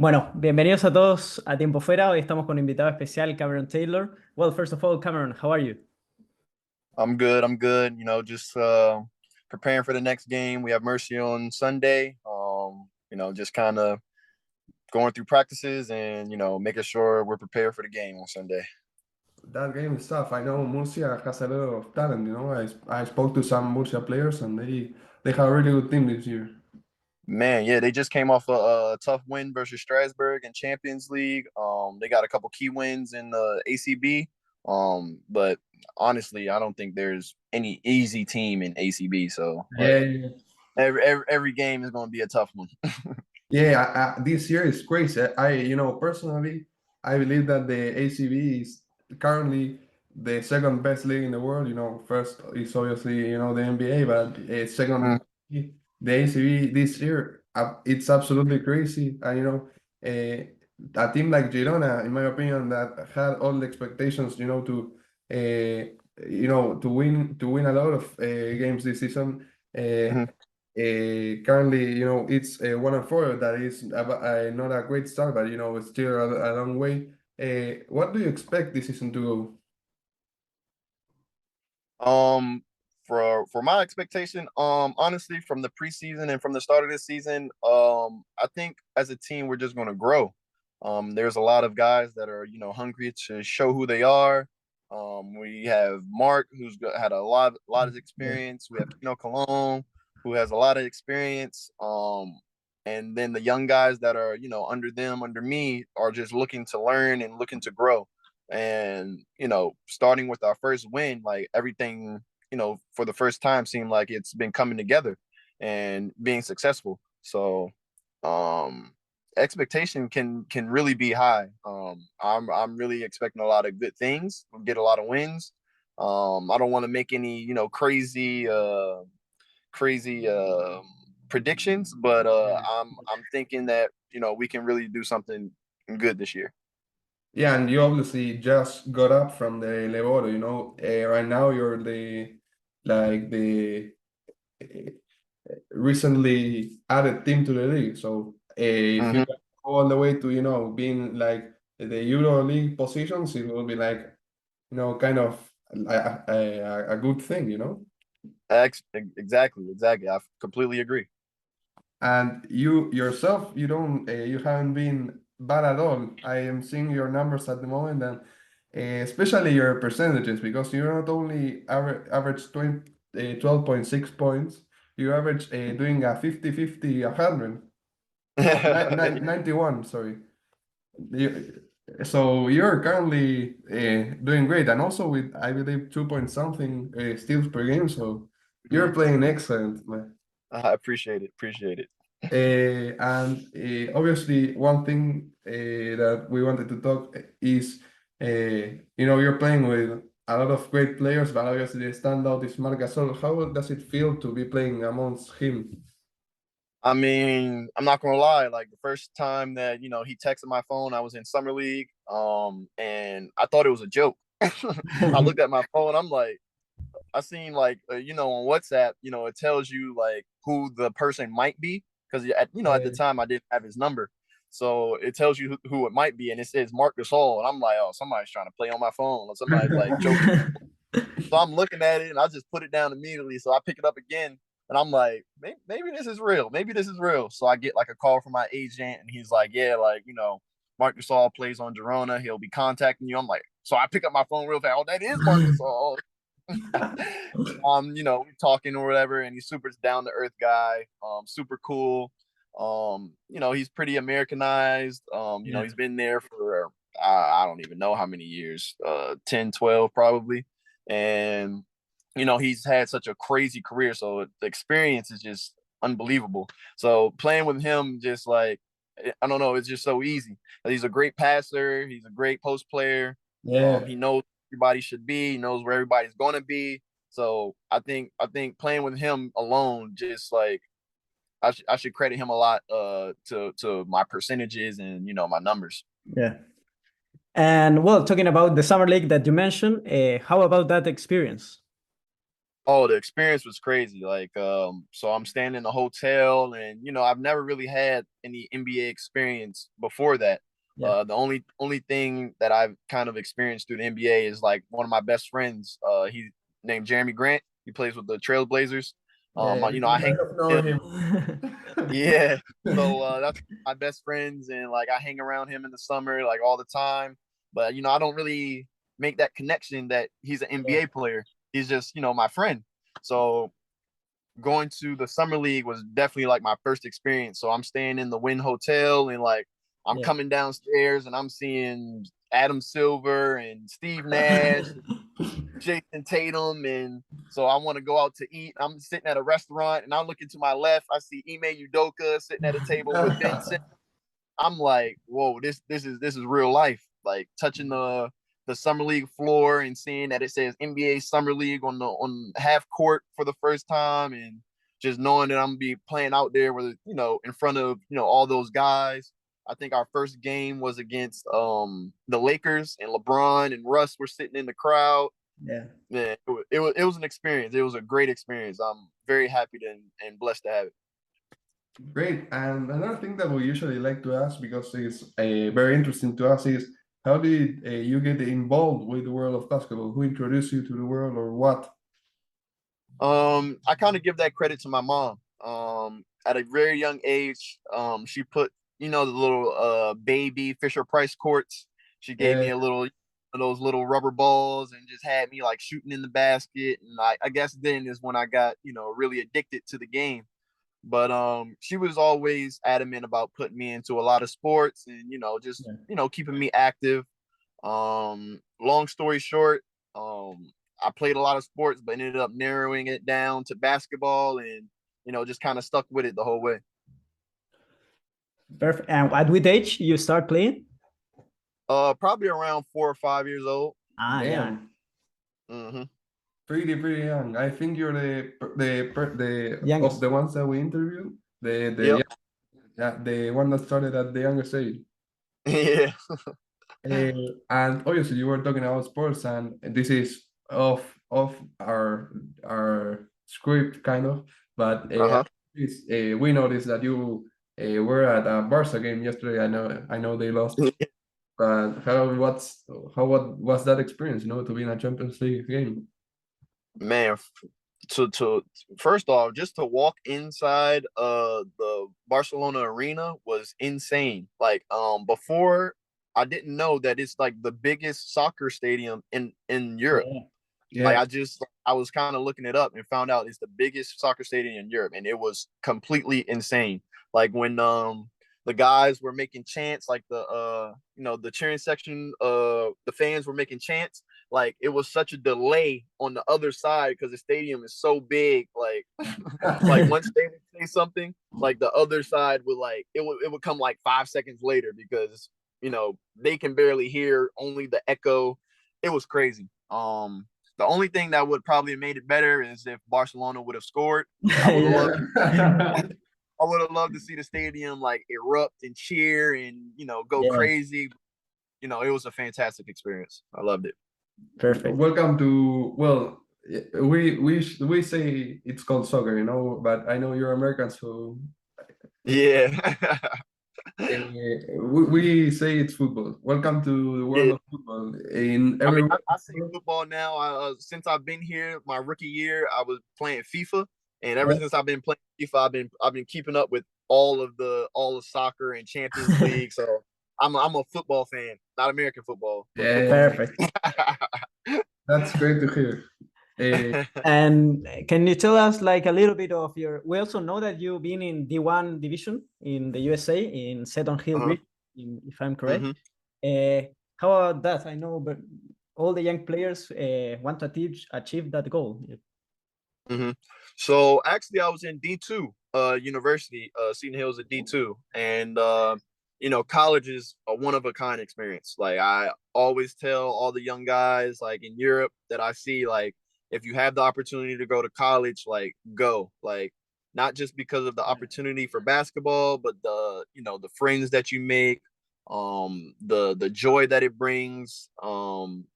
Bueno, bienvenidos a todos a Tiempo Fuera. Hoy estamos con un invitado especial, Cameron Taylor. Well, first of all, Cameron, how are you? I'm good. I'm good. Just preparing for the next game. We have Mercy on Sunday. Just kind of going through practices and making sure we're prepared for the game on Sunday. That game is tough. I know Murcia has a lot of talent. I spoke to some Murcia players and they have a really good team this year. Man, yeah, they just came off a tough win versus Strasbourg in Champions League. They got a couple key wins in the ACB. But honestly, I don't think there's any easy team in ACB. So Yeah, like yeah, every game is going to be a tough one. yeah. This year is crazy. Personally, I believe that the ACB is currently the second best league in the world. First is obviously the NBA, but second the ACB this year. It's absolutely crazy. And a team like Girona, in my opinion, that had all the expectations, to win a lot of games this season. Mhm. Currently, it's 1-4. That is not a great start, but it's still a long way. What do you expect this season to go? Um, for my expectation, honestly, from the preseason and from the start of this season, I think as a team we're just going to grow. There's a lot of guys that are hungry to show who they are. We have Mark, had a lot of Yeah. experience. We have Kino Cologne, who has a lot of experience. And then the young guys that are under them, under me, are just looking to learn and looking to grow. And starting with our first win, like everything for the first time seemed like it's been coming together and being successful. So um expectation can really be high. I'm really expecting a lot of good things, get a lot of wins. I don't want to make any crazy predictions, but I'm thinking that we can really do something good this year. Yeah, and you obviously just got up from the Leboro, right now you're the recently added team to the league. So if you Mhm. can go all the way to, being like the Euro League positions, it will be like, kind of a good thing. Exactly. I completely agree. And you yourself, you haven't been bad at all. I am seeing your numbers at the moment, and especially your percentages, because you're not only average 12.6 points, you average doing a 50-50, 100. No, 91, sorry. You, so you're currently doing great, and also with, I believe, 2 point something steals per game. So you're Mhm. playing excellent, man. I appreciate it. Appreciate it. And obviously, one thing that we wanted to talk is, you're playing with a lot of great players, but obviously the standout is Marc Gasol. How does it feel to be playing amongst him? I mean, I'm not gonna lie. Like the first time that he texted my phone, I was in summer league, and I thought it was a joke. I looked at my phone. I'm like, I seen like on WhatsApp, it tells you like who the person might be because at the Yeah. time I didn't have his number, so it tells you who it might be, and it says Mark Gasol, and I'm like, oh, somebody's trying to play on my phone, or somebody's like joking. So I'm looking at it and I just put it down immediately. So I pick it up again and I'm like, maybe this is real. Maybe this is real. So I get like a call from my agent and he's like, yeah, like, Marc Gasol plays on Girona. He'll be contacting you. I'm like, so I pick up my phone real fast. Oh, that is Marc Gasol. We're talking or whatever, and he's super down to earth guy, super cool. He's pretty Americanized. Yeah. He's been there for I don't even know how many years, 10, 12 probably. And he's had such a crazy career, so the experience is just unbelievable. So playing with him, just like, I don't know, it's just so easy. He's a great passer, he's a great post player. Yeah. He knows everybody should be, he knows where everybody's going to be. So I think playing with him alone, just like, I should credit him a lot to my percentages and my numbers. Yeah. And well, talking about the summer league that you mentioned, how about that experience? Oh, the experience was crazy. Like, so I'm staying in a hotel, and I've never really had any NBA experience before that. Yeah, The only thing that I've kind of experienced through the NBA is like one of my best friends. He named Jeremy Grant. He plays with the Trailblazers. yeah, I hang Kind of know with him. him. Yeah. So that's my best friends, and like I hang around him in the summer like all the time. But I don't really make that connection that he's an yeah, NBA player. He's just my friend. So going to the summer league was definitely like my first experience. So I'm staying in the Wynn Hotel, and like I'm yeah. coming downstairs and I'm seeing Adam Silver and Steve Nash, Jason Tatum, and so I want to go out to eat. I'm sitting at a restaurant and I'm looking to my left. I see Ime Udoka sitting at a table with Ben Simmons. I'm like, whoa, this is real life. Like touching the summer league floor and seeing that it says NBA Summer League on half court for the first time, and just knowing that I'm gonna be playing out there with in front of all those guys. I think our first game was against the Lakers, and LeBron and Russ were sitting in the crowd. Yeah. Yeah, it was an experience. It was a great experience. I'm very happy and blessed to have it. Great. And another thing that we usually like to ask, because it's very interesting to us, is how did you get involved with the world of basketball? Who introduced you to the world, or what? I kind of give that credit to my mom. At a very young age, she put the little baby Fisher Price courts. She gave Yeah, me a little of those little rubber balls and just had me like shooting in the basket. And I guess then is when I got really addicted to the game. But she was always adamant about putting me into a lot of sports, and just Yeah. keeping me active. Long story short, I played a lot of sports, but ended up narrowing it down to basketball, and just kind of stuck with it the whole way. Perfect. And at what age you start playing? Probably around 4 or 5 years old. Ah, yeah. damn, Hmm. pretty young. I think you're the of Youngest. the ones that we interviewed, Yep. the one that started at the youngest age. Yeah. Uh, and obviously, you were talking about sports, and this is off our script kind of. But Uh-huh. we noticed that you were at a Barca game yesterday. I know they lost. But what was that experience? To be in a Champions League game. Man, to first off, just to walk inside the Barcelona arena was insane. Like before, I didn't know that it's like the biggest soccer stadium in Europe. Yeah. Like Yeah, I was kind of looking it up and found out it's the biggest soccer stadium in Europe, and it was completely insane. Like when the guys were making chants, like the cheering section, the fans were making chants. Like it was such a delay on the other side because the stadium is so big. Like once they would say something, like the other side would like it would come like 5 seconds later because they can barely hear, only the echo. It was crazy. The only thing that would probably have made it better is if Barcelona would have scored. I would have Yeah. loved yeah. I would have loved to see the stadium like erupt and cheer and go Yeah. crazy. It was a fantastic experience. I loved it. Perfect. Welcome to, well, we say it's called soccer, but I know you're American, so Yeah. we say it's football. Welcome to the world Yeah. of football. In I mean, everywhere. I say football now. Since I've been here, my rookie year, I was playing FIFA, and ever Yeah. since I've been playing FIFA, I've been keeping up with all the soccer and Champions League. So I'm a football fan, not American football, but football Yeah, fan. Perfect. that's great to hear. Uh, And can you tell us like a little bit of your? We also know that you've been in D1 division in the USA in Seton Hill Uh-huh. region, if I'm correct. Hmm. How about that? I know, but all the young players want to achieve that goal. Hmm. So actually, I was in D2 university. Seton Hill's a D2, and college is a one of a kind experience. Like I always tell all the young guys, like in Europe, that I see, like if you have the opportunity to go to college, like go. Like not just because of the Yeah. opportunity for basketball, but the friends that you make, the joy that it brings.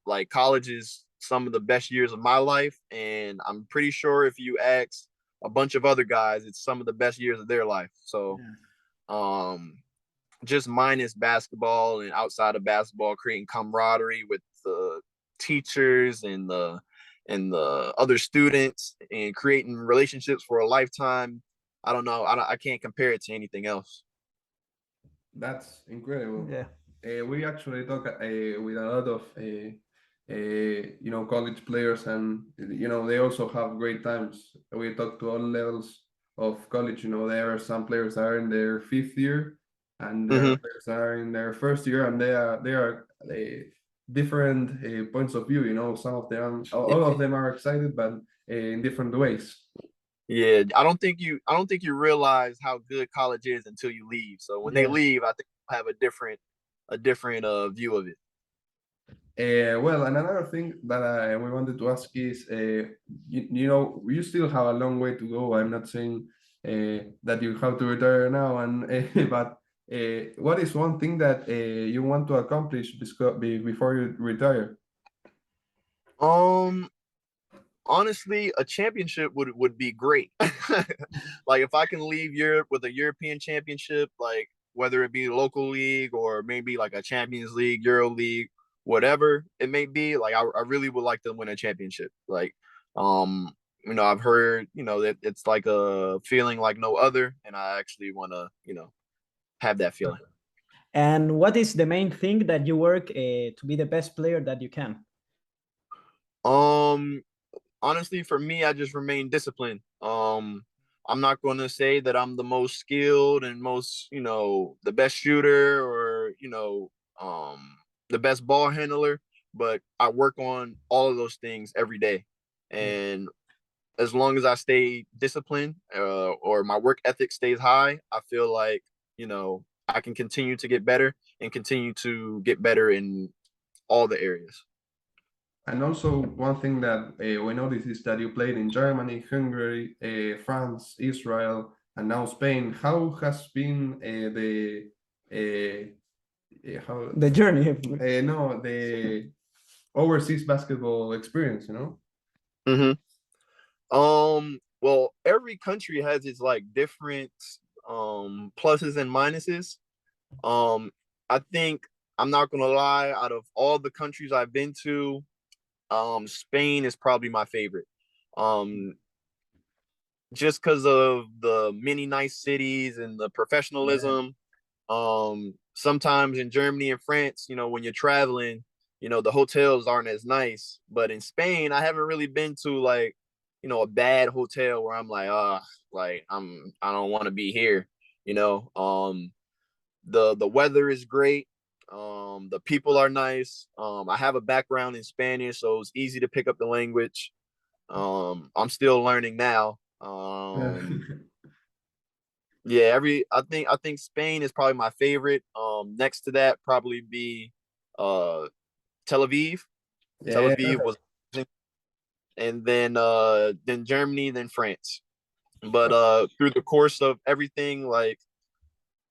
Like college is some of the best years of my life, and I'm pretty sure if you ask a bunch of other guys, it's some of the best years of their life. So, just minus basketball and outside of basketball, creating camaraderie with the teachers and the other students and creating relationships for a lifetime. I don't know. I can't compare it to anything else. That's incredible. Yeah. We actually talk with a lot of college players, and they also have great times. We talk to all levels of college. There are some players that are in their fifth year, and there are players that are in their first year, and they are different points of view. Some of them, all of them are excited, but in different ways. Yeah, I don't think you realize how good college is until you leave. So when they leave, I think you'll have a different view of it. Well, and another thing that we wanted to ask is, you still have a long way to go. I'm not saying that you have to retire now, and but what is one thing that you want to accomplish before you retire? Honestly, a championship would be great. Like if I can leave Europe with a European championship, like whether it be local league or maybe like a Champions League, Euro League, whatever it may be, like I really would like to win a championship. Like, I've heard, that it's like a feeling like no other, and I actually want to, have that feeling. And what is the main thing that you work to be the best player that you can? Honestly, for me, I just remain disciplined. I'm not going to say that I'm the most skilled and most, the best shooter or, the best ball handler, but I work on all of those things every day. And as long as I stay disciplined or my work ethic stays high, I feel like, I can continue to get better and continue to get better in all the areas. And also, one thing that we noticed is that you played in Germany, Hungary, France, Israel, and now Spain. How has been the journey? No, the overseas basketball experience, Well, every country has its like different pluses and minuses. I think I'm not gonna lie, out of all the countries I've been to, Spain is probably my favorite. Just because of the many nice cities and the professionalism. Sometimes in Germany and France, when you're traveling, the hotels aren't as nice. But in Spain, I haven't really been to like, a bad hotel where I'm like, I don't want to be here. The weather is great. The people are nice. I have a background in Spanish, so it's easy to pick up the language. I'm still learning now. Yeah, I think Spain is probably my favorite. Next to that probably be Tel Aviv. Yeah. Tel Aviv was, and then Germany, then France. But through the course of everything, like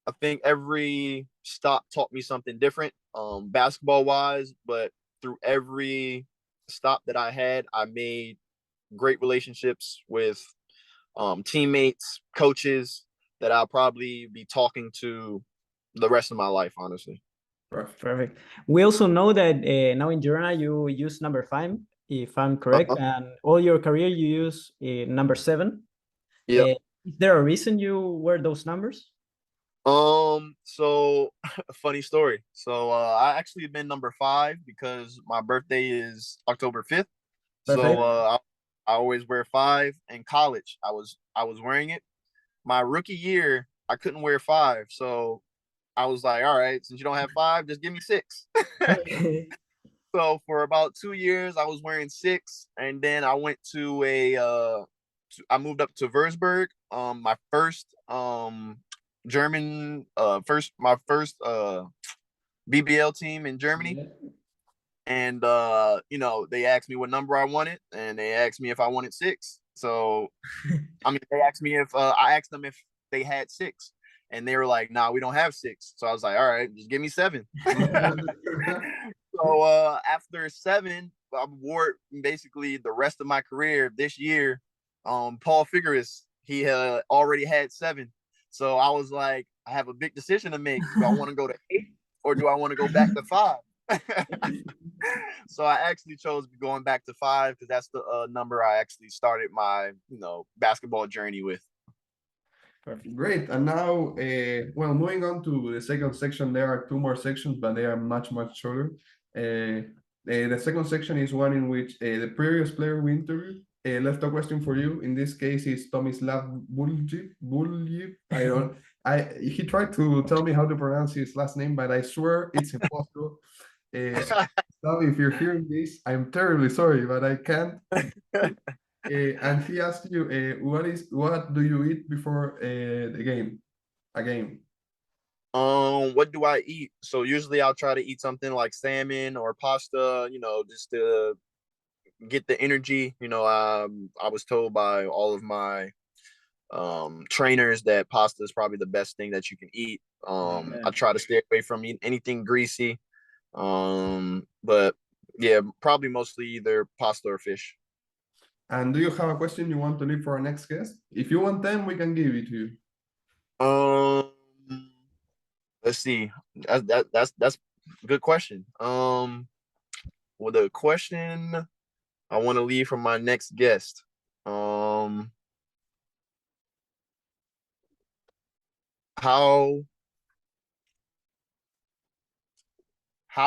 I think every stop taught me something different, basketball wise, but through every stop that I had, I made great relationships with teammates, coaches that I'll probably be talking to the rest of my life, honestly. Perfect. We also know that now in Girona you use number 5, if I'm correct, and all your career you use number 7. Yeah. Is there a reason you wear those numbers? So funny story. So I actually been number 5 because my birthday is October 5th. Perfect. So I always wear 5. In college, I was wearing it. My rookie year, I couldn't wear 5, so I was like, all right, since you don't have 5, just give me 6. So for about 2 years, I was wearing 6, and then I went to I moved up to Würzburg. My first German my first BBL team in Germany. And they asked me what number I wanted, and they asked me if I wanted 6. So I mean, they asked me if I asked them if they had 6, and they were like, "Nah, we don't have 6." So I was like, "All right, just give me 7." So after 7, wore basically the rest of my career this year. Paul Figueres, he already had 7. So I was like, I have a big decision to make. Do I want to go to 8 or do I want to go back to 5? So I actually chose going back to 5 because that's the number I actually started my basketball journey with. Perfect. Great. And now, well, moving on to the second section, there are 2 more sections, but they are much, much shorter. The second section is one in which the previous player we interviewed left a question for you. In this case, it's Tomislav Buljev. He tried to tell me how to pronounce his last name, but I swear it's impossible. Now, if you're hearing this, I'm terribly sorry, but I can't. And he asked you, what do you eat before a game? What do I eat? So usually I'll try to eat something like salmon or pasta, just to get the energy. I was told by all of my trainers that pasta is probably the best thing that you can eat. I try to stay away from anything greasy. But yeah, probably mostly either pasta or fish. And do you have a question you want to leave for our next guest? If you want 10, we can give it to you. Let's see. That's a good question. Well, the question I want to leave for my next guest. How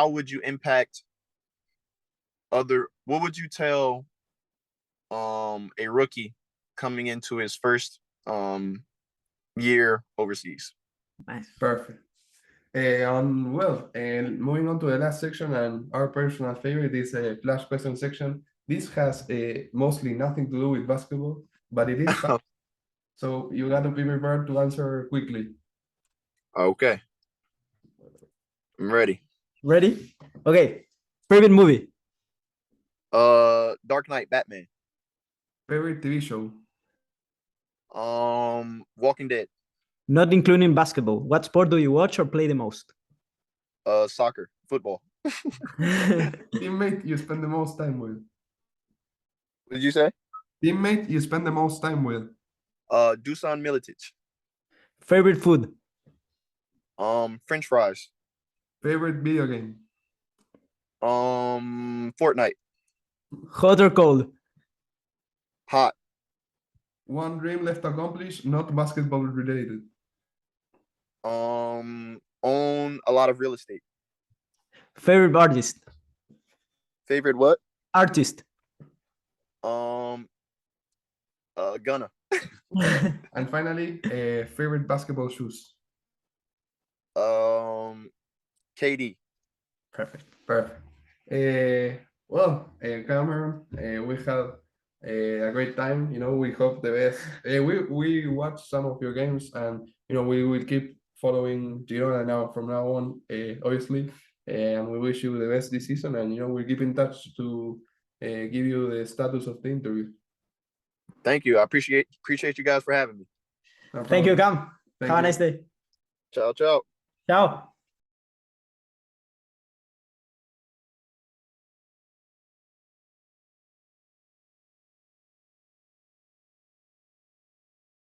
would you impact what would you tell a rookie coming into his first year overseas? Nice. Perfect. Moving on to the last section and our personal favorite is a flash question section. This has mostly nothing to do with basketball, but it is fun. So you got to be prepared to answer quickly. Okay. I'm ready. Ready? Okay. Favorite movie? Dark Knight, Batman. Favorite TV show? Walking Dead. Not including basketball. What sport do you watch or play the most? Soccer, football. Teammate you spend the most time with? What did you say? Teammate you spend the most time with? Dusan Militic. Favorite food? French fries. Favorite video game? Fortnite. Hot or cold? Hot. One dream left accomplished, not basketball related. Own a lot of real estate. Favorite artist? Favorite what? Artist. Gunna. And finally, favorite basketball shoes? KD. Perfect. Cameron, we had a great time. We hope the best. We watched some of your games, and we will keep following Girona now from now on, obviously. And we wish you the best this season, and we'll keep in touch to give you the status of the interview. Thank you. I appreciate you guys for having me. No Thank you, Cam. Thank Have a you. nice day. Ciao, ciao. Ciao.